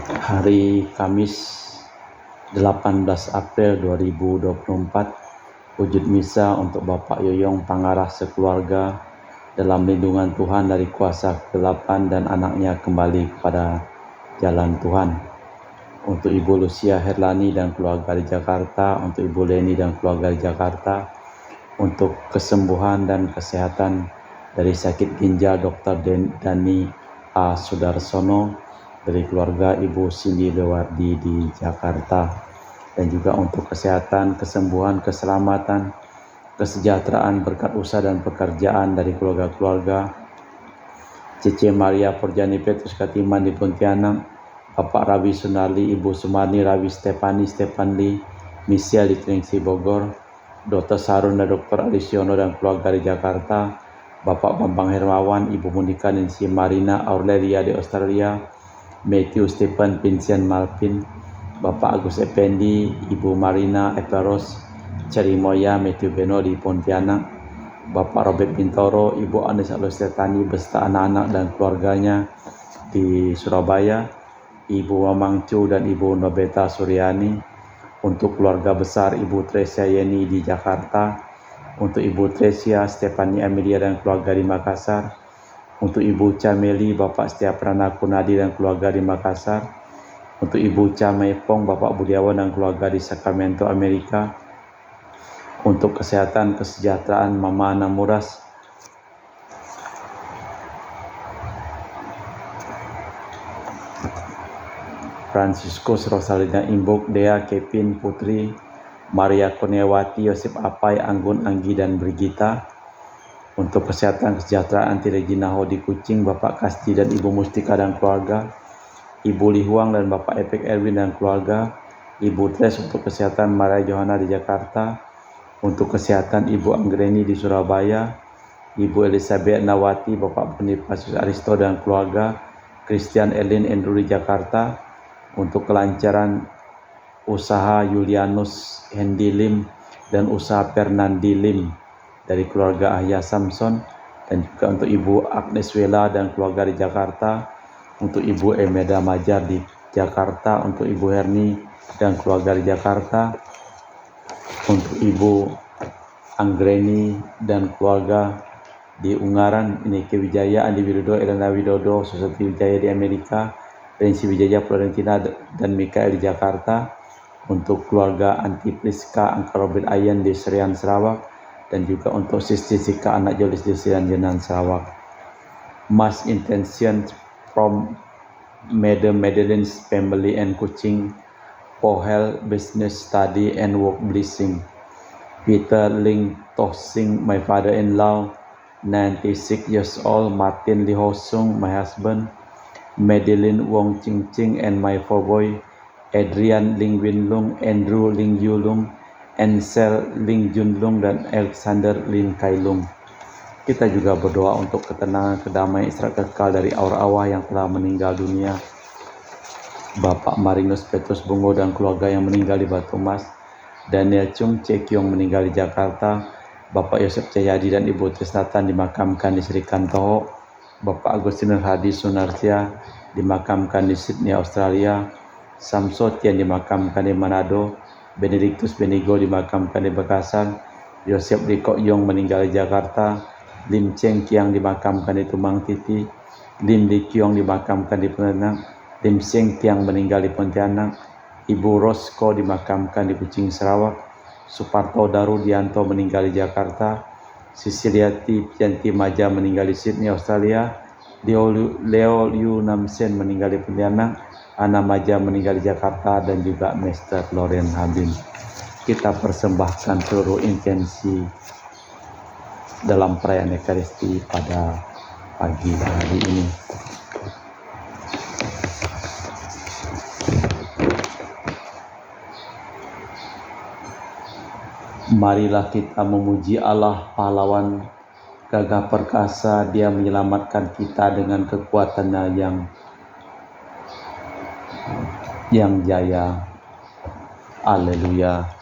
Hari Kamis 18 April 2024, wujud misa untuk Bapak Yoyong Pangarah sekeluarga dalam lindungan Tuhan dari kuasa kegelapan dan anaknya kembali kepada jalan Tuhan. Untuk Ibu Lucia Herlani dan keluarga di Jakarta, untuk Ibu Leni dan keluarga di Jakarta, untuk kesembuhan dan kesehatan dari sakit ginjal Dr. Dani A. Sudarsono dari keluarga Ibu Cindy Lewardi di Jakarta, dan juga untuk kesehatan, kesembuhan, keselamatan, kesejahteraan, berkat usaha dan pekerjaan dari keluarga-keluarga Cece Maria Porjani Petrus Katiman di Pontianak, Bapak Rawi Sunarli, Ibu Sumarni Rawi Stepanli, Michelle di Tringsi Bogor, Dr. Sarun dan Dr. Alisiono dan keluarga di Jakarta, Bapak Bambang Hermawan, Ibu Monika Nancy Marina Aurelia di Australia, Matthew Stephen Vincent Malvin, Bapak Agus Effendi, Ibu Marina Eperos Cerimoya Matthew Beno di Pontianak, Bapak Robert Bintoro, Ibu Anis Alusetani beserta anak-anak dan keluarganya di Surabaya, Ibu Mamang Chu dan Ibu Nobeta Suryani, untuk keluarga besar Ibu Tresia Yeni di Jakarta, untuk Ibu Tresia Stefani Amelia dan keluarga di Makassar, untuk Ibu Cameli, Bapak Setiaprana Kunadi dan keluarga di Makassar, untuk Ibu Camepong, Bapak Budiawan dan keluarga di Sacramento, Amerika, untuk kesehatan kesejahteraan Mama Ana Muras, Franciscus Rosalina Imbuk, Dea, Kevin, Putri, Maria Kurniawati, Yosep Apai, Anggun, Anggi, dan Brigita. Untuk kesehatan kesejahteraan Anti Regina Hodi Kucing, Bapak Kasti dan Ibu Mustika dan keluarga, Ibu Lihuang dan Bapak Epek Erwin dan keluarga, Ibu Tres untuk kesehatan Maria Johanna di Jakarta, untuk kesehatan Ibu Anggreni di Surabaya, Ibu Elizabeth Nawati, Bapak Bonifacius Aristo dan keluarga, Christian Elin Andrew di Jakarta, untuk kelancaran usaha Julianus Hendi Lim dan usaha Fernandi Lim dari keluarga Ahya Samson, dan juga untuk Ibu Agnes Wela dan keluarga di Jakarta, untuk Ibu Emeda Majar di Jakarta, untuk Ibu Herni dan keluarga di Jakarta, untuk Ibu Anggreni dan keluarga di Ungaran, Nike Wijaya, Andi Widodo, Elena Widodo, Susanti Wijaya di Amerika, Rensi Wijaya Florentina dan Mikael di Jakarta, untuk keluarga Anti Priska Angka Robin Ayen di Serian Sarawak, dan juga untuk Sisti Sika anak Jolis di Serian Jenan Sarawak. Mass intention from Madam Madeline's family and Kuching for health, business, study, and work blessing. Peter Ling Toh Sing, my father-in-law, 96 years old. Martin Lee Ho Sung, my husband. Madeline Wong Ching Ching and my four boy, Adrian Ling Win Lung, Andrew Ling Yu Lung, Ansel Ling Jun Lung, dan Alexander Lin Kai Lung. Kita juga berdoa untuk ketenangan, kedamaian, istirahat kekal dari arwah yang telah meninggal dunia. Bapak Marinus Petrus Bungo dan keluarga yang meninggal di Batu Mas, Daniel Chung Cekyong meninggal di Jakarta, Bapak Yosef Cahyadi dan Ibu Trisnatan dimakamkan di Sri Kantoho, Bapak Agustinus Hadi Sunarsia dimakamkan di Sydney, Australia, Samsotian dimakamkan di Manado, Benedictus Benigo dimakamkan di Makassar, Yosef Riko Yong meninggal di Jakarta, Lim Cheng Kiang dimakamkan di Tumang Titi, Lim Li Kiong dimakamkan di Pontianak, Lim Seng Tiang meninggal di Pontianak, Ibu Rosko dimakamkan di Kuching Sarawak, Suparto Darudianto meninggal di Jakarta, Sisiliati Pianti Maja meninggal di Sydney, Australia, Leo Liu Namsen meninggal di Pontianak, Ana Maja meninggal di Jakarta, dan juga Mr. Loren Habib. Kita persembahkan seluruh intensi dalam perayaan Ekaristi pada pagi hari ini. Marilah kita memuji Allah pahlawan gagah perkasa. Dia menyelamatkan kita dengan kekuatannya yang jaya. Haleluya.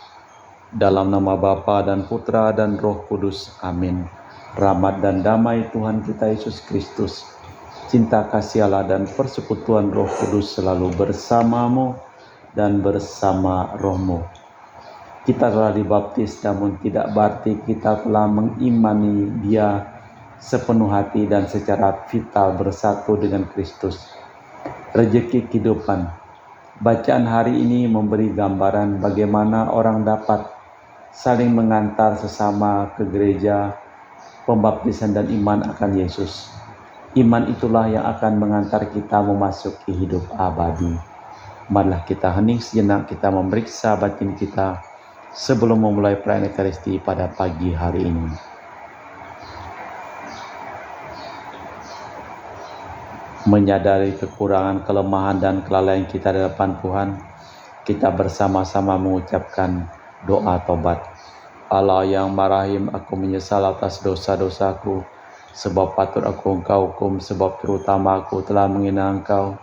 Dalam nama Bapa dan Putra dan Roh Kudus. Amin. Rahmat dan damai Tuhan kita Yesus Kristus, cinta kasih Allah dan persekutuan Roh Kudus selalu bersamamu dan bersama rohmu. Kita telah dibaptis, namun tidak berarti kita telah mengimani Dia sepenuh hati dan secara vital bersatu dengan Kristus. Rejeki kehidupan. Bacaan hari ini memberi gambaran bagaimana orang dapat saling mengantar sesama ke gereja, pembaptisan dan iman akan Yesus. Iman itulah yang akan mengantar kita memasuki hidup abadi. Marilah kita hening sejenak, kita memeriksa batin kita sebelum memulai perayaan Ekaristi pada pagi hari ini. Menyadari kekurangan, kelemahan, dan kelalaian kita di hadapan Tuhan, kita bersama-sama mengucapkan doa tobat. Allah yang marahim, aku menyesal atas dosa-dosaku, sebab patut aku Engkau hukum, sebab terutama aku telah menghina Engkau,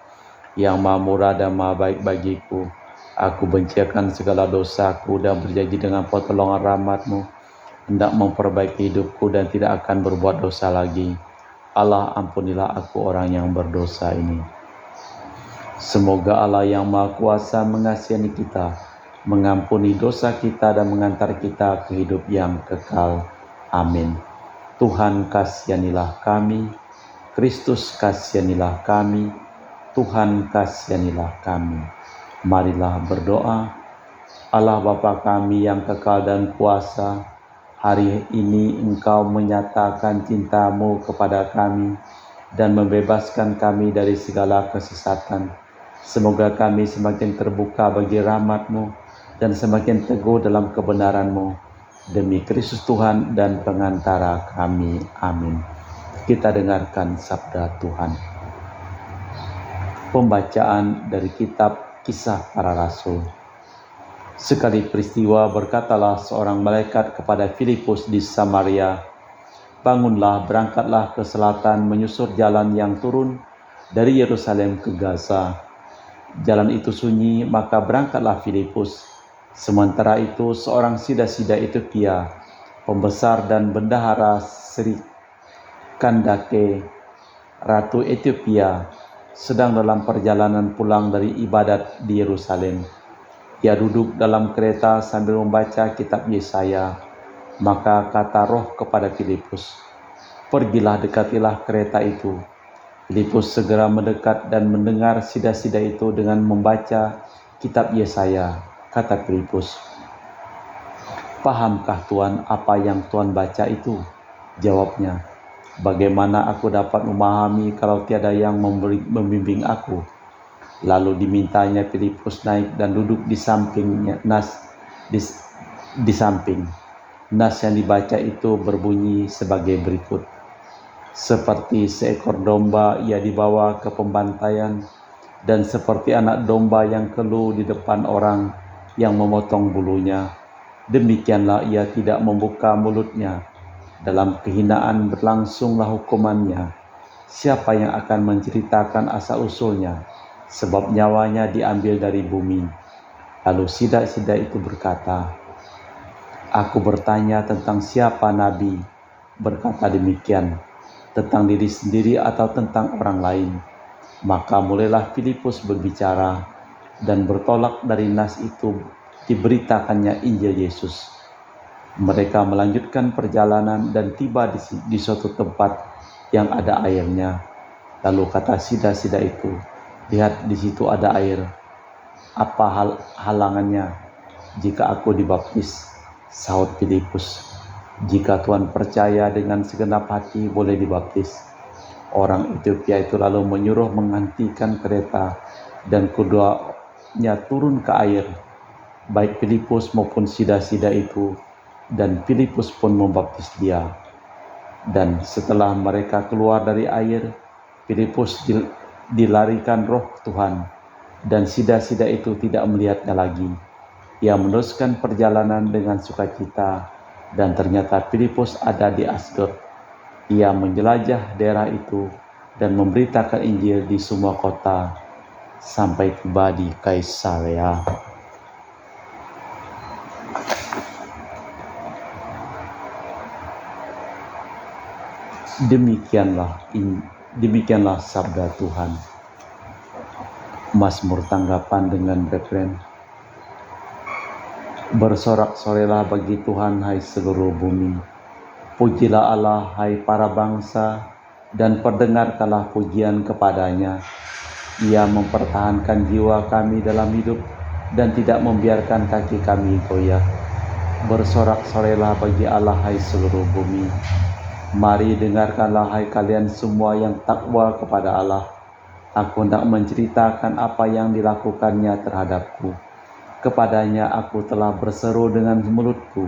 yang Maha Murah dan Maha Baik bagiku. Aku benci akan segala dosaku dan berjanji dengan pertolongan rahmat-Mu hendak memperbaiki hidupku dan tidak akan berbuat dosa lagi. Allah, ampunilah aku orang yang berdosa ini. Semoga Allah yang Maha Kuasa mengasihi kita, mengampuni dosa kita dan mengantar kita ke hidup yang kekal. Amin. Tuhan kasihanilah kami, Kristus kasihanilah kami, Tuhan kasihanilah kami. Marilah berdoa. Allah Bapa kami yang kekal dan kuasa, hari ini Engkau menyatakan cinta-Mu kepada kami dan membebaskan kami dari segala kesesatan. Semoga kami semakin terbuka bagi rahmat-Mu dan semakin teguh dalam kebenaran-Mu. Demi Kristus Tuhan dan pengantara kami. Amin. Kita dengarkan sabda Tuhan. Pembacaan dari kitab Kisah Para Rasul. Sekali peristiwa berkatalah seorang malaikat kepada Filipus di Samaria, "Bangunlah, berangkatlah ke selatan menyusur jalan yang turun dari Yerusalem ke Gaza." Jalan itu sunyi, maka berangkatlah Filipus. Sementara itu seorang sida-sida Ethiopia, pembesar dan bendahara Sri Kandake, Ratu Ethiopia, sedang dalam perjalanan pulang dari ibadat di Yerusalem. Ia duduk dalam kereta sambil membaca kitab Yesaya. Maka kata Roh kepada Filipus, "Pergilah, dekatilah kereta itu." Filipus segera mendekat dan mendengar sida-sida itu dengan membaca kitab Yesaya. Kata Filipus, "Pahamkah Tuan apa yang Tuan baca itu?" Jawabnya, "Bagaimana aku dapat memahami kalau tiada yang membimbing aku?" Lalu dimintanya Filipus naik dan duduk di sampingnya. Di samping. Nas yang dibaca itu berbunyi sebagai berikut. "Seperti seekor domba ia dibawa ke pembantaian, dan seperti anak domba yang keluh di depan orang yang memotong bulunya, demikianlah ia tidak membuka mulutnya. Dalam kehinaan berlangsunglah hukumannya. Siapa yang akan menceritakan asal-usulnya? Sebab nyawanya diambil dari bumi." Lalu sida-sida itu berkata, "Aku bertanya tentang siapa nabi berkata demikian, tentang diri sendiri atau tentang orang lain?" Maka mulailah Filipus berbicara, dan bertolak dari nas itu diberitakannya Injil Yesus. Mereka melanjutkan perjalanan dan tiba di suatu tempat yang ada airnya. Lalu kata sida-sida itu, "Lihat, di situ ada air. Apa halangannya jika aku dibaptis?" Sahut Filipus, "Jika Tuhan percaya dengan segenap hati, boleh dibaptis." Orang Ethiopia itu lalu menyuruh menghentikan kereta dan keduanya turun ke air, baik Filipus maupun sida-sida itu, dan Filipus pun membaptis dia. Dan setelah mereka keluar dari air, Filipus dilarikan Roh Tuhan, dan sida-sida itu tidak melihatnya lagi. Ia meneruskan perjalanan dengan sukacita, dan ternyata Filipus ada di Asdod. Ia menjelajah daerah itu dan memberitakan Injil di semua kota sampai tiba di Kaisarea. Demikianlah Demikianlah sabda Tuhan. Mazmur tanggapan dengan referen. Bersorak-sorailah bagi Tuhan, hai seluruh bumi. Pujilah Allah, hai para bangsa, dan perdengarkanlah pujian kepadanya. Ia mempertahankan jiwa kami dalam hidup dan tidak membiarkan kaki kami goyah. Bersorak-sorailah bagi Allah, hai seluruh bumi. Mari dengarkanlah, hai kalian semua yang takwa kepada Allah. Aku hendak menceritakan apa yang dilakukannya terhadapku. Kepadanya aku telah berseru dengan mulutku.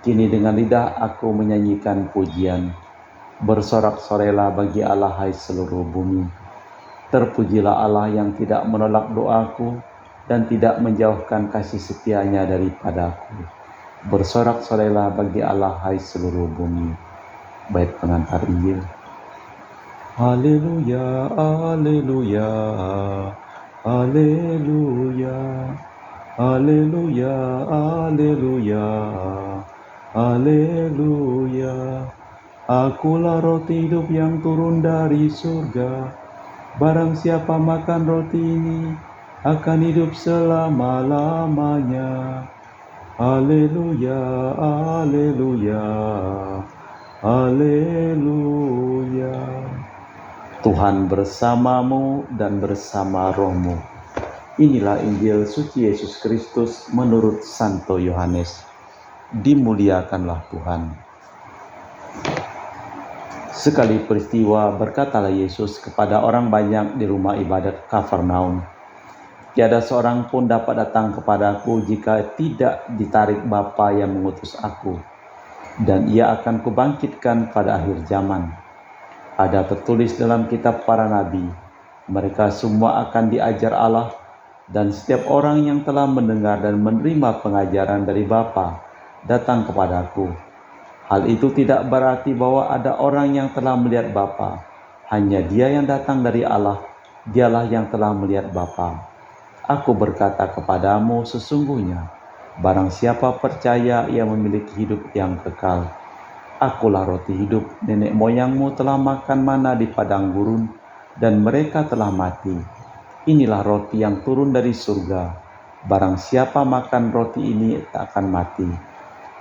Kini dengan lidah aku menyanyikan pujian. Bersorak-sorailah bagi Allah, hai seluruh bumi. Terpujilah Allah yang tidak menolak doaku dan tidak menjauhkan kasih setianya daripadaku. Bersorak-sorailah bagi Allah, hai seluruh bumi. Bait pengantar Injil. Haleluya, haleluya, haleluya, haleluya, haleluya, haleluya. Akulah roti hidup yang turun dari surga. Barang siapa makan roti ini akan hidup selama-lamanya. Haleluya, haleluya, haleluya. Tuhan bersamamu dan bersama rohmu. Inilah Injil suci Yesus Kristus menurut Santo Yohanes. Dimuliakanlah Tuhan. Sekali peristiwa berkatalah Yesus kepada orang banyak di rumah ibadat Kafarnaum, tiada seorang pun dapat datang kepadaku jika tidak ditarik Bapa yang mengutus aku, dan ia akan kubangkitkan pada akhir zaman. Ada tertulis dalam kitab para nabi, mereka semua akan diajar Allah, dan setiap orang yang telah mendengar dan menerima pengajaran dari Bapa datang kepadaku. Hal itu tidak berarti bahwa ada orang yang telah melihat Bapa, hanya Dia yang datang dari Allah, Dialah yang telah melihat Bapa. Aku berkata kepadamu sesungguhnya, barang siapa percaya ia memiliki hidup yang kekal. Akulah roti hidup, nenek moyangmu telah makan mana di padang gurun, dan mereka telah mati. Inilah roti yang turun dari surga. Barang siapa makan roti ini tak akan mati.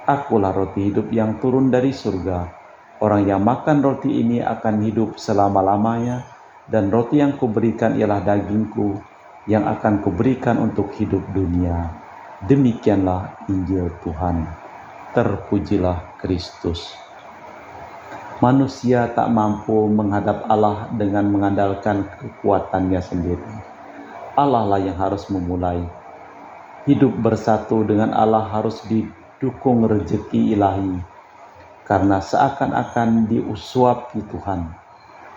Akulah roti hidup yang turun dari surga. Orang yang makan roti ini akan hidup selama-lamanya, dan roti yang kuberikan ialah dagingku, yang akan kuberikan untuk hidup dunia. Demikianlah Injil Tuhan. Terpujilah Kristus. Manusia tak mampu menghadap Allah dengan mengandalkan kekuatannya sendiri. Allah lah yang harus memulai. Hidup bersatu dengan Allah harus didukung rezeki ilahi, karena seakan-akan diusuapi Tuhan.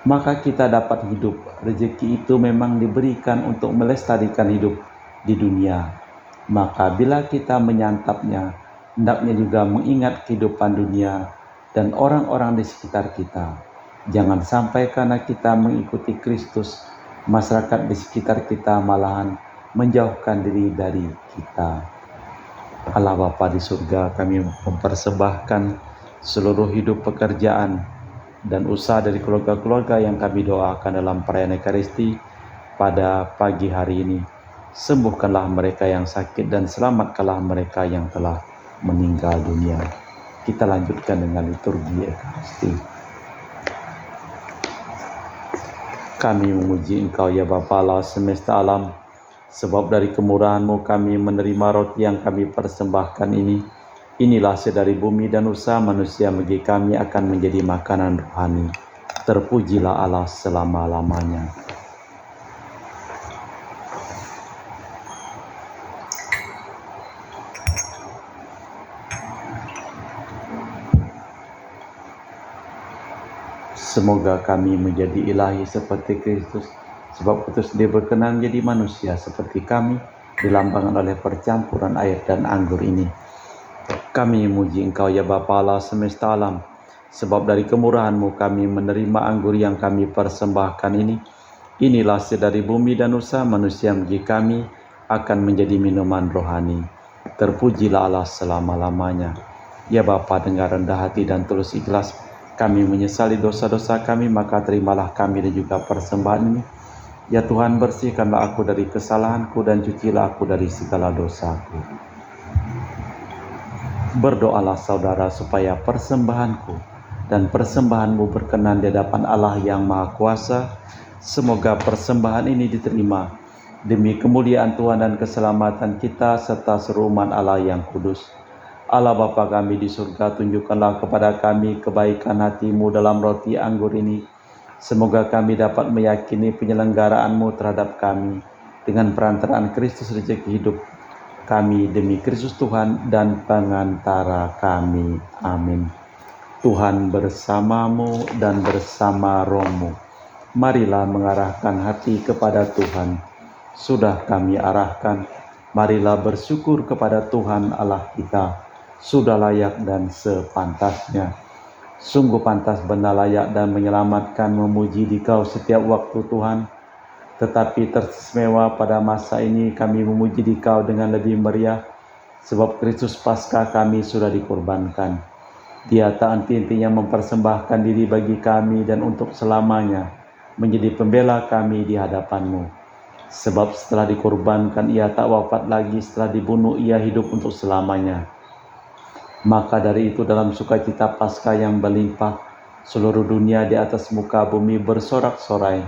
Maka kita dapat hidup. Rezeki itu memang diberikan untuk melestarikan hidup di dunia. Maka bila kita menyantapnya, hendaknya juga mengingat kehidupan dunia dan orang-orang di sekitar kita. Jangan sampai karena kita mengikuti Kristus, masyarakat di sekitar kita malahan menjauhkan diri dari kita. Allah Bapa di surga, kami mempersembahkan seluruh hidup, pekerjaan, dan usaha dari keluarga-keluarga yang kami doakan dalam perayaan Ekaristi pada pagi hari ini. Sembuhkanlah mereka yang sakit dan selamatkanlah mereka yang telah meninggal dunia. Kita lanjutkan dengan liturgi Ekaristi. Kami memuji Engkau ya Bapa Allah semesta alam, sebab dari kemurahan-Mu kami menerima roti yang kami persembahkan ini. Inilah sedari bumi dan usaha manusia bagi kami akan menjadi makanan rohani. Terpujilah Allah selama-lamanya. Semoga kami menjadi ilahi seperti Kristus, sebab Kristus Dia berkenan menjadi manusia seperti kami, dilambangkan oleh percampuran air dan anggur ini. Kami memuji Engkau ya Bapa Allah semesta alam, sebab dari kemurahan-Mu kami menerima anggur yang kami persembahkan ini. Inilah sedari bumi dan usaha manusia bagi kami akan menjadi minuman rohani. Terpujilah Allah selama-lamanya. Ya Bapa, dengar rendah hati dan tulus ikhlas Kami menyesali dosa-dosa kami, maka terimalah kami dan juga persembahan ini. Ya Tuhan, bersihkanlah aku dari kesalahanku dan cucilah aku dari segala dosaku. Berdoalah saudara supaya persembahanku dan persembahanmu berkenan di hadapan Allah yang Maha Kuasa. Semoga persembahan ini diterima demi kemuliaan Tuhan dan keselamatan kita serta seluruh umat Allah yang kudus. Allah Bapa kami di surga, tunjukkanlah kepada kami kebaikan hati-Mu dalam roti anggur ini. Semoga kami dapat meyakini penyelenggaraan-Mu terhadap kami dengan perantaraan Kristus rezeki hidup kami demi Kristus Tuhan dan pengantara kami. Amin. Tuhan bersamamu dan bersama rohmu. Marilah mengarahkan hati kepada Tuhan. Sudah kami arahkan, marilah bersyukur kepada Tuhan Allah kita. Sudah layak dan sepantasnya. Sungguh pantas benar layak dan menyelamatkan memuji Dikau setiap waktu Tuhan. Tetapi teristimewa pada masa ini kami memuji Dikau dengan lebih meriah, sebab Kristus Paskah kami sudah dikorbankan. Dia tak henti-hentinya mempersembahkan diri bagi kami dan untuk selamanya menjadi pembela kami di hadapan-Mu. Sebab setelah dikorbankan ia tak wafat lagi, setelah dibunuh ia hidup untuk selamanya. Maka dari itu dalam sukacita Paskah yang berlimpah, seluruh dunia di atas muka bumi bersorak-sorai.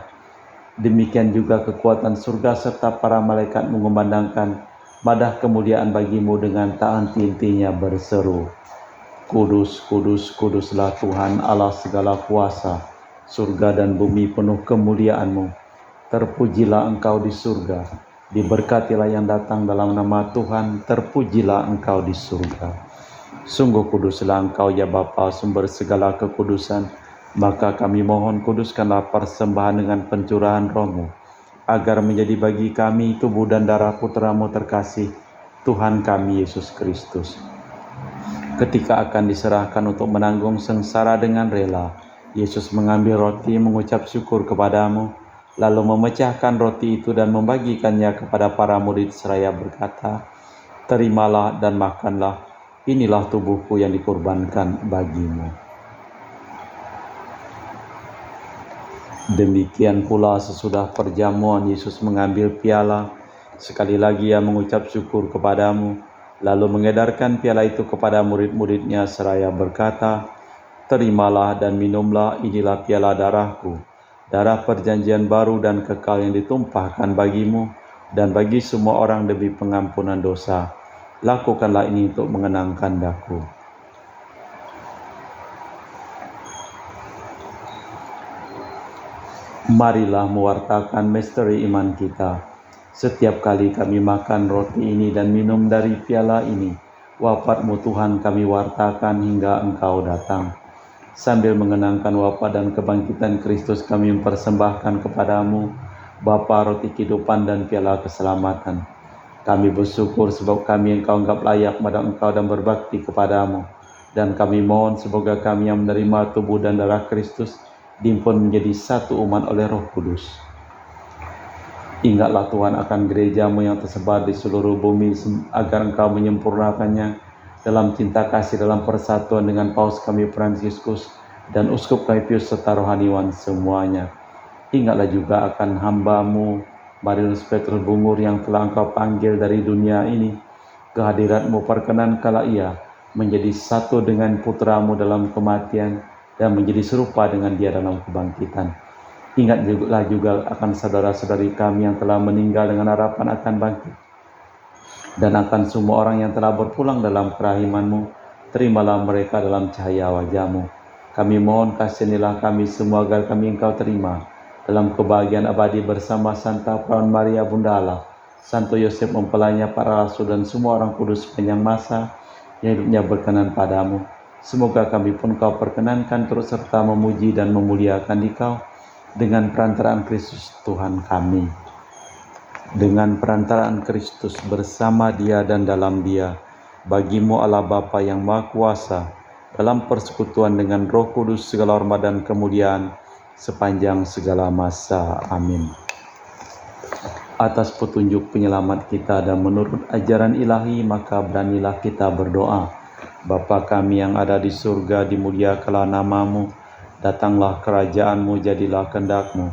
Demikian juga kekuatan surga serta para malaikat mengumandangkan madah kemuliaan bagi-Mu dengan tak henti-hentinya berseru, Kudus, kudus, kuduslah Tuhan Allah segala kuasa, surga dan bumi penuh kemuliaan-Mu. Terpujilah Engkau di surga, diberkatilah yang datang dalam nama Tuhan, terpujilah Engkau di surga. Sungguh kuduslah Engkau ya Bapa, sumber segala kekudusan. Maka kami mohon kuduskanlah persembahan dengan pencurahan roh-Mu, agar menjadi bagi kami tubuh dan darah Putra-Mu terkasih, Tuhan kami Yesus Kristus. Ketika akan diserahkan untuk menanggung sengsara dengan rela, Yesus mengambil roti, mengucap syukur kepada-Mu, lalu memecahkan roti itu dan membagikannya kepada para murid seraya berkata, Terimalah dan makanlah. Inilah tubuhku yang dikorbankan bagi-Mu. Demikian pula sesudah perjamuan Yesus mengambil piala. Sekali lagi ia mengucap syukur kepada-Mu, lalu mengedarkan piala itu kepada murid-murid-Nya seraya berkata, Terimalah dan minumlah, inilah piala darahku, darah perjanjian baru dan kekal yang ditumpahkan bagi-Mu dan bagi semua orang demi pengampunan dosa. Lakukanlah ini untuk mengenangkan Daku. Marilah mewartakan misteri iman kita. Setiap kali kami makan roti ini dan minum dari piala ini, wafat-Mu Tuhan kami wartakan hingga Engkau datang. Sambil mengenangkan wafat dan kebangkitan Kristus, kami mempersembahkan kepada-Mu Bapa roti kehidupan dan piala keselamatan. Kami bersyukur sebab kami Engkau anggap layak pada Engkau dan berbakti kepada-Mu. Dan kami mohon semoga kami yang menerima tubuh dan darah Kristus dihimpun menjadi satu umat oleh Roh Kudus. Ingatlah Tuhan akan gereja-Mu yang tersebar di seluruh bumi, agar Engkau menyempurnakannya dalam cinta kasih, dalam persatuan dengan Paus kami Fransiskus dan Uskup kami Pius serta rohaniwan semuanya. Ingatlah juga akan hamba-Mu Marinus Petrus Bungur yang telah Engkau panggil dari dunia ini. Kehadirat-Mu perkenankanlah ia menjadi satu dengan Putra-Mu dalam kematian dan menjadi serupa dengan Dia dalam kebangkitan. Ingatlah juga akan saudara-saudari kami yang telah meninggal dengan harapan akan bangkit, dan akan semua orang yang telah berpulang dalam kerahiman-Mu. Terimalah mereka dalam cahaya wajah-Mu. Kami mohon kasihanilah kami semua agar kami Engkau terima dalam kebahagiaan abadi bersama Santa Perawan Maria Bunda Allah, Santo Yosef mempelainya, para rasul dan semua orang kudus sepanjang masa yang hidupnya berkenan pada-Mu. Semoga kami pun Kau perkenankan turut serta memuji dan memuliakan Dikau dengan perantaraan Kristus Tuhan kami. Dengan perantaraan Kristus, bersama Dia dan dalam Dia, bagi-Mu Allah Bapa yang Maha Kuasa, dalam persekutuan dengan Roh Kudus segala hormat dan kemuliaan sepanjang segala masa. Amin. Atas petunjuk penyelamat kita dan menurut ajaran ilahi, maka beranilah kita berdoa. Bapa kami yang ada di surga, dimuliakanlah nama-Mu, Datanglah kerajaan-Mu, jadilah kehendak-Mu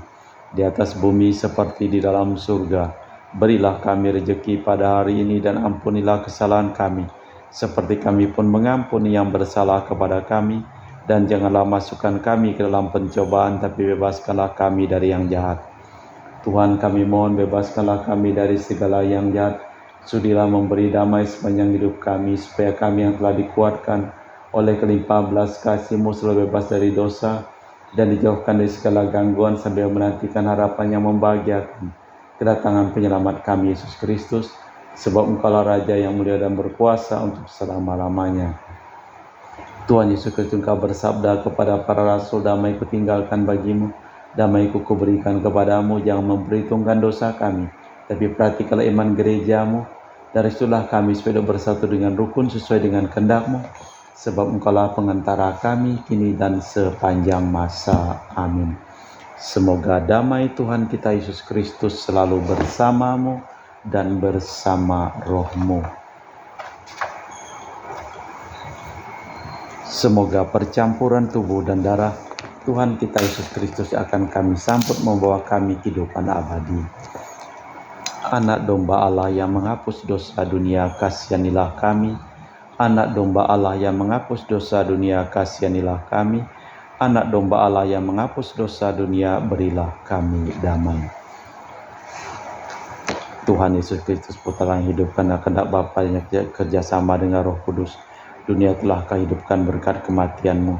di atas bumi seperti di dalam surga. Berilah kami rejeki pada hari ini dan ampunilah kesalahan kami, seperti kami pun mengampuni yang bersalah kepada kami. Dan janganlah masukkan kami ke dalam pencobaan, tapi bebaskanlah kami dari yang jahat. Tuhan, kami mohon bebaskanlah kami dari segala yang jahat. Sudilah memberi damai sepanjang hidup kami, supaya kami yang telah dikuatkan oleh kelimpahan belas kasih-Mu selalu bebas dari dosa dan dijauhkan dari segala gangguan sambil menantikan harapan yang membahagiakan, kedatangan penyelamat kami Yesus Kristus, sebab Engkaulah Raja yang mulia dan berkuasa untuk selama-lamanya. Tuhan Yesus Kristus, Engkau bersabda kepada para rasul, damai kutinggalkan bagimu, damai kuberikan kepadamu, jangan memperhitungkan dosa kami, tapi perhatikanlah iman gerejamu. Dari situlah kami supaya bersatu dengan rukun sesuai dengan kehendak-Mu, sebab Engkaulah pengantara kami kini dan sepanjang masa. Amin. Semoga damai Tuhan kita Yesus Kristus selalu bersamamu dan bersama rohmu. Semoga percampuran tubuh dan darah Tuhan kita Yesus Kristus akan kami sambut membawa kami kehidupan abadi. Anak domba Allah yang menghapus dosa dunia, kasihanilah kami. Anak domba Allah yang menghapus dosa dunia, kasihanilah kami. Anak domba Allah yang menghapus dosa dunia, berilah kami damai. Tuhan Yesus Kristus, Putra yang hidup karena kehendak Bapa yang kerjasama dengan Roh Kudus, dunia telah Kau hidupkan berkat kematian-Mu.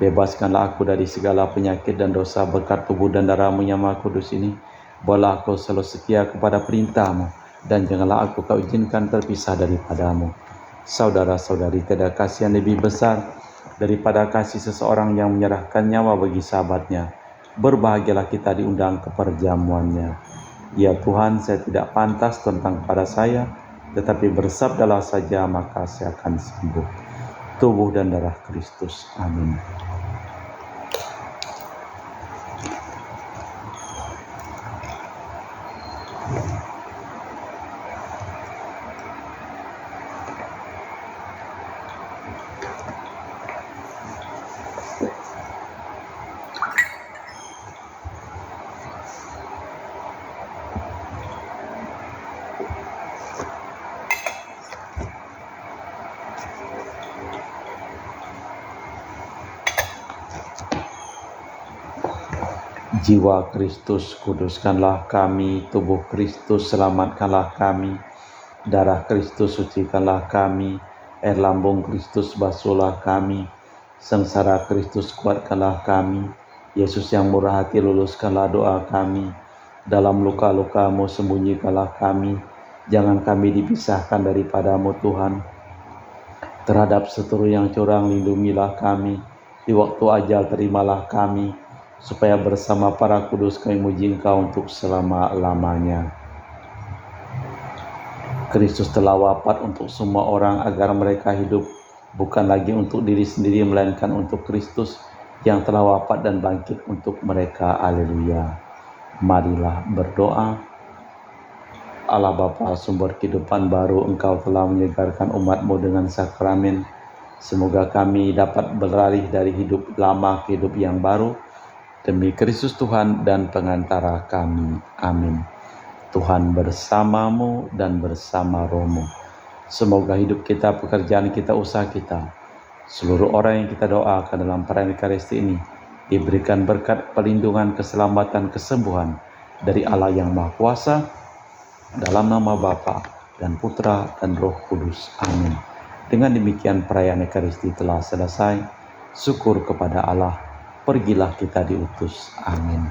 Bebaskanlah aku dari segala penyakit dan dosa berkat tubuh dan darah-Mu yang Maha Kudus ini. Bawalah aku selalu setia kepada perintah-Mu, dan janganlah aku Kau izinkan terpisah daripada-Mu. Saudara-saudari, tiada kasih yang lebih besar daripada kasih seseorang yang menyerahkan nyawa bagi sahabatnya. Berbahagialah kita diundang ke perjamuannya. Ya Tuhan, saya tidak pantas tentang kepada saya, tetapi bersabdalah saja maka saya akan sembuh. Tubuh dan darah Kristus. Amin. Jiwa Kristus, kuduskanlah kami. Tubuh Kristus, selamatkanlah kami. Darah Kristus, sucikanlah kami. Air lambung Kristus, basuhlah kami. Sengsara Kristus, kuatkanlah kami. Yesus yang murah hati, luluskanlah doa kami. Dalam luka-luka-Mu, sembunyikanlah kami. Jangan kami dipisahkan daripada-Mu, Tuhan. Terhadap seteru yang curang, lindungilah kami. Di waktu ajal, terimalah kami, supaya bersama para kudus kami muji Engkau untuk selama-lamanya. Kristus telah wafat untuk semua orang agar mereka hidup bukan lagi untuk diri sendiri, melainkan untuk Kristus yang telah wafat dan bangkit untuk mereka. Haleluya. Marilah berdoa. Allah Bapa, sumber kehidupan baru, Engkau telah menyegarkan umat-Mu dengan sakramen. Semoga kami dapat beralih dari hidup lama ke hidup yang baru, demi Kristus Tuhan dan pengantara kami. Amin. Tuhan bersamamu dan bersama rohmu. Semoga hidup kita, pekerjaan kita, usaha kita, seluruh orang yang kita doakan dalam perayaan Ekaristi ini diberikan berkat perlindungan, keselamatan, kesembuhan dari Allah yang Maha Kuasa, dalam nama Bapa dan Putra dan Roh Kudus. Amin. Dengan demikian perayaan Ekaristi telah selesai. Syukur kepada Allah. Pergilah kita diutus. Amin.